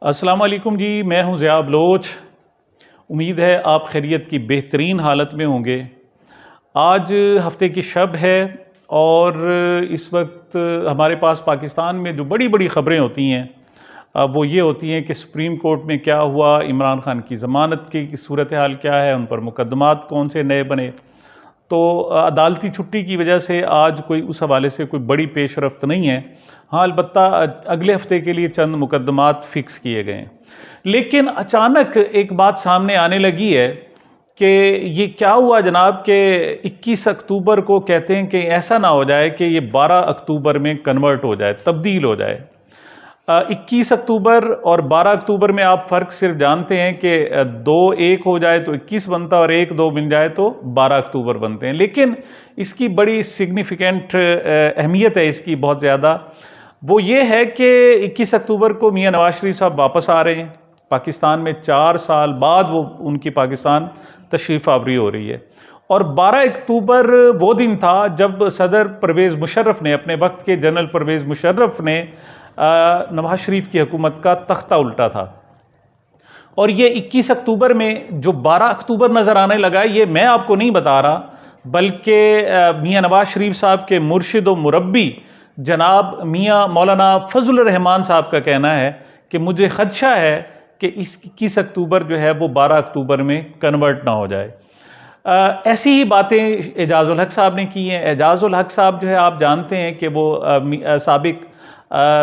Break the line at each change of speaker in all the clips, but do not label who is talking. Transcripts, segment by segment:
अस्सलाम वालेकुम जी, मैं हूं ज़िया बलोच। उम्मीद है आप खैरियत की बेहतरीन हालत में होंगे। आज हफ्ते की शब है और इस वक्त हमारे पास पाकिस्तान में जो बड़ी बड़ी ख़बरें होती हैं वो ये होती हैं कि सुप्रीम कोर्ट में क्या हुआ, इमरान खान की ज़मानत की सूरत हाल क्या है, उन पर मुकदमात कौन से नए बने। तो अदालती छुट्टी की वजह से आज कोई उस हवाले से कोई बड़ी पेशरफ्त नहीं है। हाँ, अलबत्ता अगले हफ्ते के लिए चंद मुकदमात फ़िक्स किए गए हैं। लेकिन अचानक एक बात सामने आने लगी है कि ये क्या हुआ जनाब के 21 अक्टूबर को कहते हैं कि ऐसा ना हो जाए कि ये 12 अक्टूबर में कन्वर्ट हो जाए, तब्दील हो जाए। 21 अक्टूबर और 12 अक्टूबर में आप फ़र्क सिर्फ जानते हैं कि 2 1 हो जाए तो 21 बनता और 1 2 मिल जाए तो 12 अक्टूबर बनते हैं। लेकिन इसकी बड़ी सिग्निफिकेंट अहमियत है इसकी बहुत ज़्यादा। वो ये है कि 21 अक्टूबर को मियां नवाज शरीफ साहब वापस आ रहे हैं पाकिस्तान में। 4 साल बाद वो उनकी पाकिस्तान तशरीफ़ आवरी हो रही है। और 12 अक्टूबर वो दिन था जब सदर परवेज़ मुशर्रफ ने, अपने वक्त के जनरल परवेज़ मुशर्रफ ने नवाज शरीफ की हुकूमत का तख्ता उल्टा था। और ये 21 अक्टूबर में जो 12 अक्टूबर नज़र आने लगा, ये मैं आपको नहीं बता रहा, बल्कि मियां नवाज शरीफ साहब के मुर्शिद व मुरब्बी जनाब मियां मौलाना फजल रहमान साहब का कहना है कि मुझे खदशा है कि इस 21 अक्टूबर जो है वो 12 अक्टूबर में कन्वर्ट ना हो जाए। ऐसी ही बातें एजाज़ुल हक साहब ने की हैं। एजाज़ुल हक साहब जो है आप जानते हैं कि वो साबिक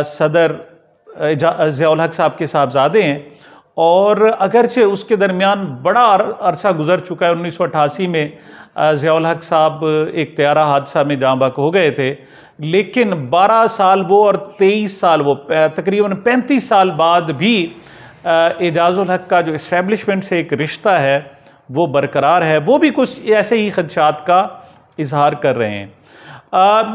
सदर ज़ियाउल हक साहब के साहबजादे हैं। और अगरचे उसके दरमियान बड़ा अरसा गुजर चुका है। 1988 में ज़ियाउल हक साहब एक तैयारा हादसा में जाँ बहक हो गए थे, लेकिन 12 साल वो और 23 साल वो, तकरीबन 35 साल बाद भी एजाज़ुल हक का जो इस्टेब्लिशमेंट से एक रिश्ता है वो बरकरार है। वो भी कुछ ऐसे ही खदशात का इजहार कर रहे हैं।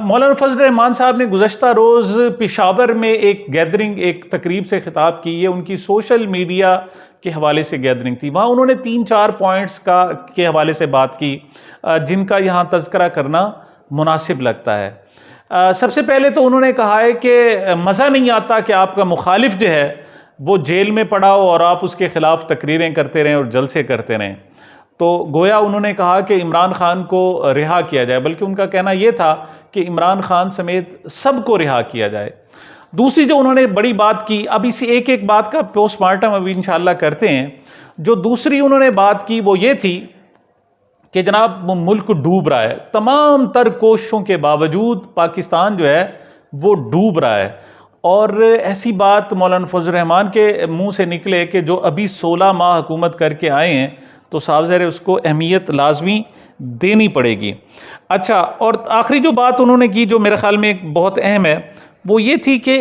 मौलाना फजल रहमान साहब ने गुज़श्ता रोज़ पेशावर में एक गैदरिंग, एक तकरीब से खिताब की। ये उनकी सोशल मीडिया के हवाले से गैदरिंग थी। वहाँ उन्होंने 3-4 पॉइंट्स के हवाले से बात की जिनका यहाँ तज़किरा करना मुनासिब लगता है। सबसे पहले तो उन्होंने कहा है कि मज़ा नहीं आता कि आपका मुखालिफ जो है वो जेल में पड़ा हो और आप उसके ख़िलाफ़ तकरीरें करते रहें और जलसे करते रहें। तो गोया उन्होंने कहा कि इमरान खान को रिहा किया जाए, बल्कि उनका कहना यह था कि इमरान खान समेत सबको रिहा किया जाए। दूसरी जो उन्होंने बड़ी बात की, अब इसी एक एक बात का पोस्टमार्टम अभी इंशाअल्लाह करते हैं। जो दूसरी उन्होंने बात की वो ये थी कि जनाब मुल्क डूब रहा है, तमाम तर कोशिशों के बावजूद पाकिस्तान जो है वो डूब रहा है। और ऐसी बात मौलाना फजल रहमान के मुंह से निकले कि जो अभी 16 माह हुकूमत करके आए हैं तो साफ ज़ाहिर है उसको अहमियत लाजमी देनी पड़ेगी। अच्छा, और आखिरी जो बात उन्होंने की जो मेरे ख्याल में बहुत अहम है, वो ये थी कि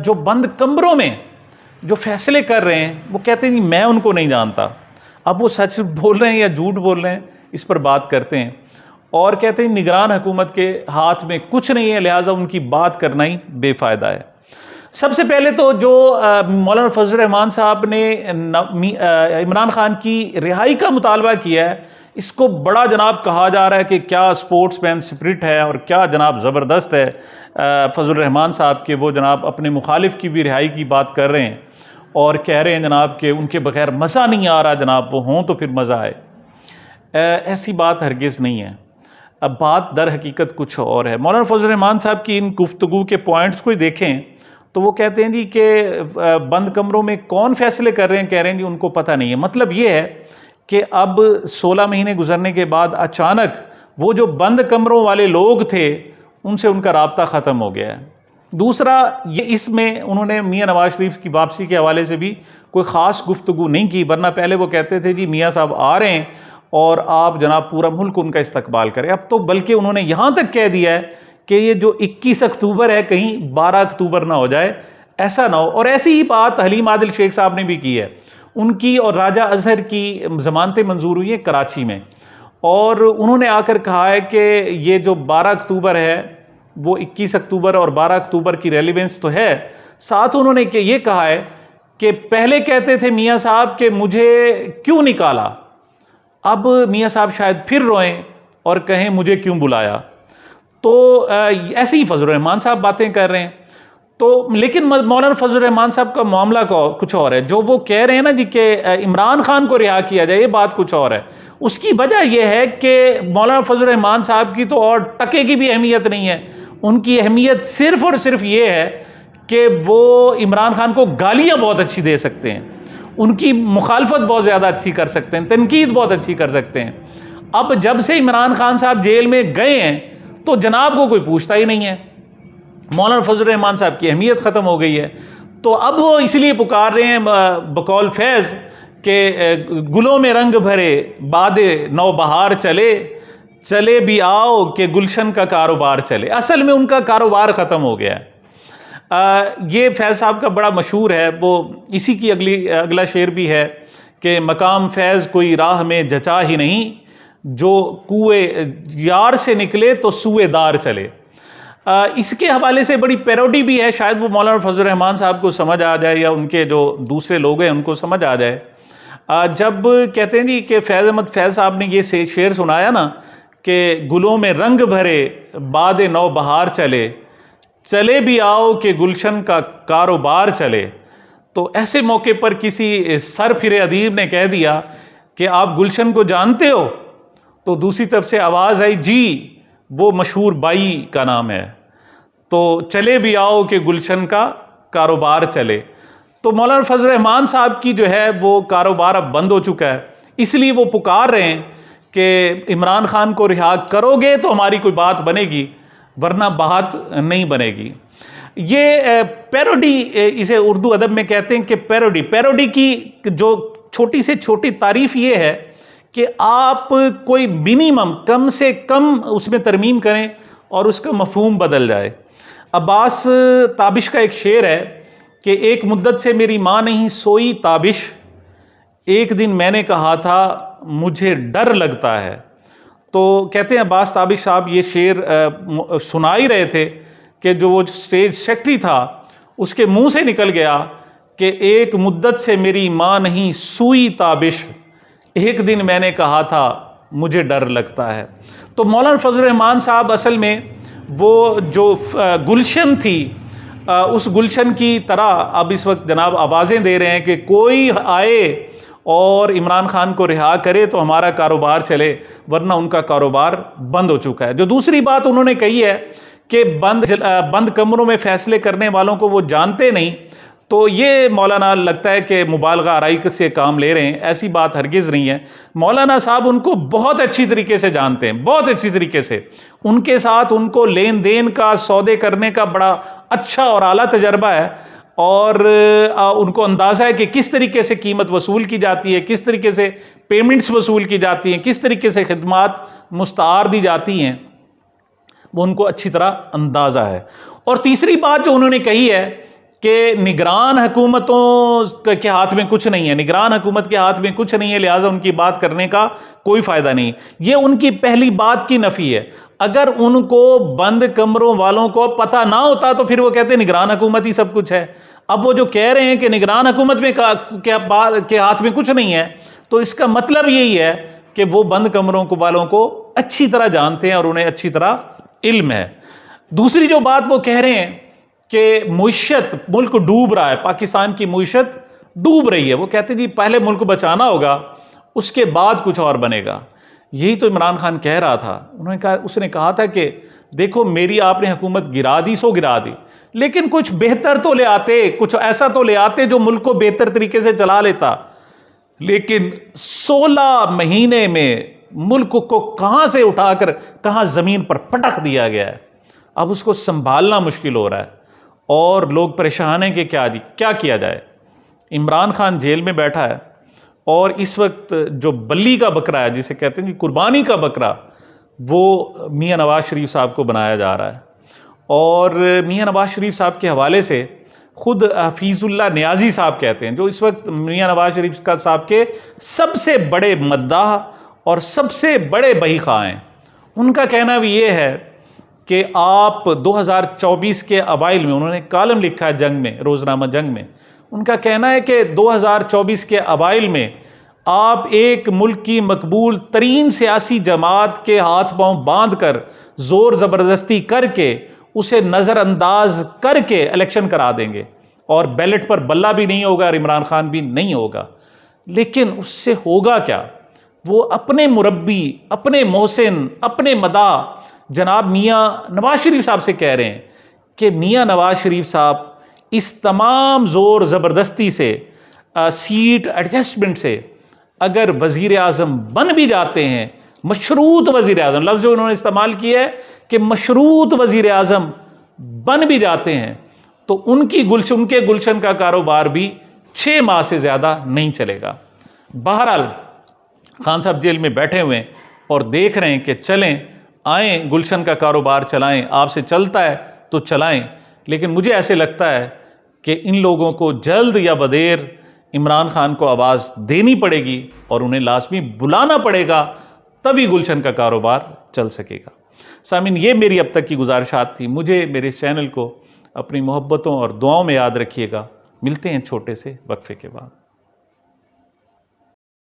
जो बंद कमरों में जो फैसले कर रहे हैं वो कहते हैं मैं उनको नहीं जानता। अब वो सच बोल रहे हैं या झूठ बोल रहे हैं, इस पर बात करते हैं। और कहते हैं निगरान हुकूमत के हाथ में कुछ नहीं है, लिहाजा उनकी बात करना ही बेफ़ायदा है। सबसे पहले तो जो मौलाना फजल रहमान साहब ने इमरान खान की रिहाई का मुतालबा किया है, इसको बड़ा जनाब कहा जा रहा है कि क्या स्पोर्ट्समैन स्पिरिट है और क्या जनाब ज़बरदस्त है फजल रहमान साहब के। वो जनाब अपने मुखालिफ की भी रिहाई की बात कर रहे हैं और कह रहे हैं जनाब कि उनके बगैर मज़ा नहीं आ रहा, जनाब वो हों तो फिर मज़ा आए। ऐसी बात हरगिज़ नहीं है। अब बात दर हकीकत कुछ और है। मौलाना फजल रहमान साहब की इन गुफ्तगू के पॉइंट्स को देखें तो वो कहते हैं जी कि बंद कमरों में कौन फैसले कर रहे हैं, कह रहे हैं जी उनको पता नहीं है। मतलब ये है कि अब 16 महीने गुजरने के बाद अचानक वो जो बंद कमरों वाले लोग थे उनसे उनका राब्ता ख़त्म हो गया है। दूसरा ये, इसमें उन्होंने मियां नवाज शरीफ की वापसी के हवाले से भी कोई ख़ास गुफ्तगू नहीं की, वरना पहले वो कहते थे जी मियां साहब आ रहे हैं और आप जनाब पूरा मुल्क उनका इस्तकबाल करें। अब तो बल्कि उन्होंने यहाँ तक कह दिया है कि ये जो 21 अक्टूबर है कहीं 12 अक्टूबर ना हो जाए, ऐसा ना हो। और ऐसी ही बात हलीम आदिल शेख साहब ने भी की है। उनकी और राजा अजहर की ज़मानतें मंजूर हुई हैं कराची में, और उन्होंने आकर कहा है कि ये जो 12 अक्टूबर है वो 21 अक्टूबर और 12 अक्टूबर की रेलिवेंस तो है। साथ उन्होंने ये कहा है कि पहले कहते थे मियाँ साहब कि मुझे क्यों निकाला, अब मियाँ साहब शायद फिर रोएं और कहें मुझे क्यों बुलाया। तो ऐसे ही फजल रहमान साहब बातें कर रहे हैं। तो लेकिन मौलाना फजल रहमान साहब का मामला कुछ और है। जो वो कह रहे हैं ना जी कि इमरान खान को रिहा किया जाए, ये बात कुछ और है। उसकी वजह यह है कि मौलाना फजल रहमान साहब की तो और टके की भी अहमियत नहीं है। उनकी अहमियत सिर्फ और सिर्फ ये है कि वो इमरान खान को गालियाँ बहुत अच्छी दे सकते हैं, उनकी मुखालफत बहुत ज़्यादा अच्छी कर सकते हैं, तनकीद बहुत अच्छी कर सकते हैं। अब जब से इमरान खान साहब जेल में गए हैं तो जनाब को कोई पूछता ही नहीं है। मौलाना फजल रहमान साहब की अहमियत ख़त्म हो गई है। तो अब वो इसलिए पुकार रहे हैं बकौल फैज़ के गुलों में रंग भरे बादे नौबहार चले, चले भी आओ कि गुलशन का कारोबार चले। असल में उनका कारोबार ख़त्म हो गया है। ये फैज़ साहब का बड़ा मशहूर है, वो इसी की अगला शेर भी है कि मकाम फैज़ कोई राह में जचा ही नहीं, जो कुए यार से निकले तो सूएदार चले। इसके हवाले से बड़ी पैरोडी भी है, शायद वो मौलाना फजल रहमान साहब को समझ आ जाए या उनके जो दूसरे लोग हैं उनको समझ आ जाए। जब कहते हैं जी कि फैज़ अहमद फैज़ साहब ने ये शेर सुनाया ना कि गुलों में रंग भरे बादे नौ बहार चले, चले भी आओ कि गुलशन का कारोबार चले, तो ऐसे मौके पर किसी सर फिरे अदीब ने कह दिया कि आप गुलशन को जानते हो? तो दूसरी तरफ से आवाज़ आई, जी वो मशहूर बाई का नाम है, तो चले भी आओ कि गुलशन का कारोबार चले। तो मौलाना फजल रहमान साहब की जो है वो कारोबार अब बंद हो चुका है, इसलिए वो पुकार रहे हैं कि इमरान खान को रिहा करोगे तो हमारी कोई बात बनेगी, वरना बात नहीं बनेगी। ये पैरोडी, इसे उर्दू अदब में कहते हैं कि पैरोडी की जो छोटी से छोटी तारीफ ये है कि आप कोई मिनिमम कम से कम उसमें तरमीम करें और उसका मफहूम बदल जाए। अब्बास ताबिश का एक शेर है कि एक मुद्दत से मेरी माँ नहीं सोई ताबिश, एक दिन मैंने कहा था मुझे डर लगता है। तो कहते हैं अब्बास ताबिश साहब ये शेर सुना ही रहे थे कि जो वो स्टेज सेक्रेटरी था उसके मुंह से निकल गया कि एक मुद्दत से मेरी माँ नहीं सूई ताबिश, एक दिन मैंने कहा था मुझे डर लगता है। तो मौलाना फजल रहमान साहब असल में वो जो गुलशन थी, उस गुलशन की तरह अब इस वक्त जनाब आवाज़ें दे रहे हैं कि कोई आए और इमरान खान को रिहा करे तो हमारा कारोबार चले, वरना उनका कारोबार बंद हो चुका है। जो दूसरी बात उन्होंने कही है कि बंद कमरों में फैसले करने वालों को वो जानते नहीं, तो ये मौलाना लगता है कि मुबालगा आराई से काम ले रहे हैं। ऐसी बात हरगिज़ नहीं है। मौलाना साहब उनको बहुत अच्छी तरीके से जानते हैं, बहुत अच्छी तरीके से। उनके साथ उनको लेन देन का, सौदे करने का बड़ा अच्छा और आला तजर्बा है, और उनको अंदाज़ा है कि किस तरीके से कीमत वसूल की जाती है, किस तरीके से पेमेंट्स वसूल की जाती हैं, किस तरीके से खिदमात मुस्तार दी जाती हैं, वो उनको अच्छी तरह अंदाज़ा है। और तीसरी बात जो उन्होंने कही है कि निगरान हुकूमतों के हाथ में कुछ नहीं है, निगरान हुकूमत के हाथ में कुछ नहीं है, लिहाजा उनकी बात करने का कोई फ़ायदा नहीं। ये उनकी पहली बात की नफ़ी है। अगर उनको बंद कमरों वालों को पता ना होता तो फिर वो कहते निगरान हुकूमत ही सब कुछ है। अब वो जो कह रहे हैं कि निगरान हुकूमत में के हाथ में कुछ नहीं है, तो इसका मतलब यही है कि वो बंद कमरों वालों को अच्छी तरह जानते हैं और उन्हें अच्छी तरह इल्म है। दूसरी जो बात वो कह रहे हैं कि मुईशत, मुल्क डूब रहा है, पाकिस्तान की मुईशत डूब रही है। वो कहते हैं जी पहले मुल्क बचाना होगा, उसके बाद कुछ और बनेगा। यही तो इमरान खान कह रहा था। उसने कहा था कि देखो मेरी आपने हुकूमत गिरा दी सो गिरा दी, लेकिन कुछ बेहतर तो ले आते, कुछ ऐसा तो ले आते जो मुल्क को बेहतर तरीके से चला लेता। लेकिन 16 महीने में मुल्क को कहां से उठाकर कहां जमीन पर पटक दिया गया है। अब उसको संभालना मुश्किल हो रहा है और लोग परेशान हैं कि क्या किया जाए। इमरान खान जेल में बैठा है और इस वक्त जो बल्ली का बकरा है, जिसे कहते हैं कि कुर्बानी का बकरा, वो मियां नवाज शरीफ साहब को बनाया जा रहा है। और मियां नवाज शरीफ साहब के हवाले से खुद हफीजुल्लाह नियाजी साहब कहते हैं, जो इस वक्त मियां नवाज शरीफ साहब के सबसे बड़े मद्दाह और सबसे बड़े बहीखा हैं, उनका कहना भी ये है कि आप 2024 के अवाइल में, उन्होंने कॉलम लिखा है जंग में, रोजनामा जंग में, उनका कहना है कि 2024 के अवाइल में आप एक मुल्क की मकबूल तरीन सियासी जमात के हाथ पांव बांध कर, जोर ज़बरदस्ती करके उसे नज़रअंदाज करके इलेक्शन करा देंगे और बैलेट पर बल्ला भी नहीं होगा और इमरान खान भी नहीं होगा। लेकिन उससे होगा क्या? वो अपने मुरब्बी, अपने मोहसिन, अपने मदा जनाब मियाँ नवाज शरीफ साहब से कह रहे हैं कि मियाँ नवाज शरीफ साहब इस तमाम ज़ोर ज़बरदस्ती से, सीट एडजस्टमेंट से अगर वज़ीर आज़म बन भी जाते हैं, मशरूत वज़ीर आज़म, लफ्ज़ जो उन्होंने इस्तेमाल किया है कि मशरूत वज़ीर आज़म बन भी जाते हैं, तो उनके गुलशन का कारोबार भी 6 माह से ज़्यादा नहीं चलेगा। बहरहाल खान साहब जेल में बैठे हुए हैं और देख रहे हैं कि चलें, आएँ, गुलशन का कारोबार चलाएं, आपसे चलता है तो चलाएं। लेकिन मुझे ऐसे लगता है कि इन लोगों को जल्द या बदेर इमरान खान को आवाज़ देनी पड़ेगी और उन्हें लाजमी बुलाना पड़ेगा, तभी गुलशन का कारोबार चल सकेगा। सामीन, ये मेरी अब तक की गुजारिशात थी। मुझे, मेरे चैनल को अपनी मोहब्बतों और दुआओं में याद रखिएगा। मिलते हैं छोटे से वक्फे के बाद।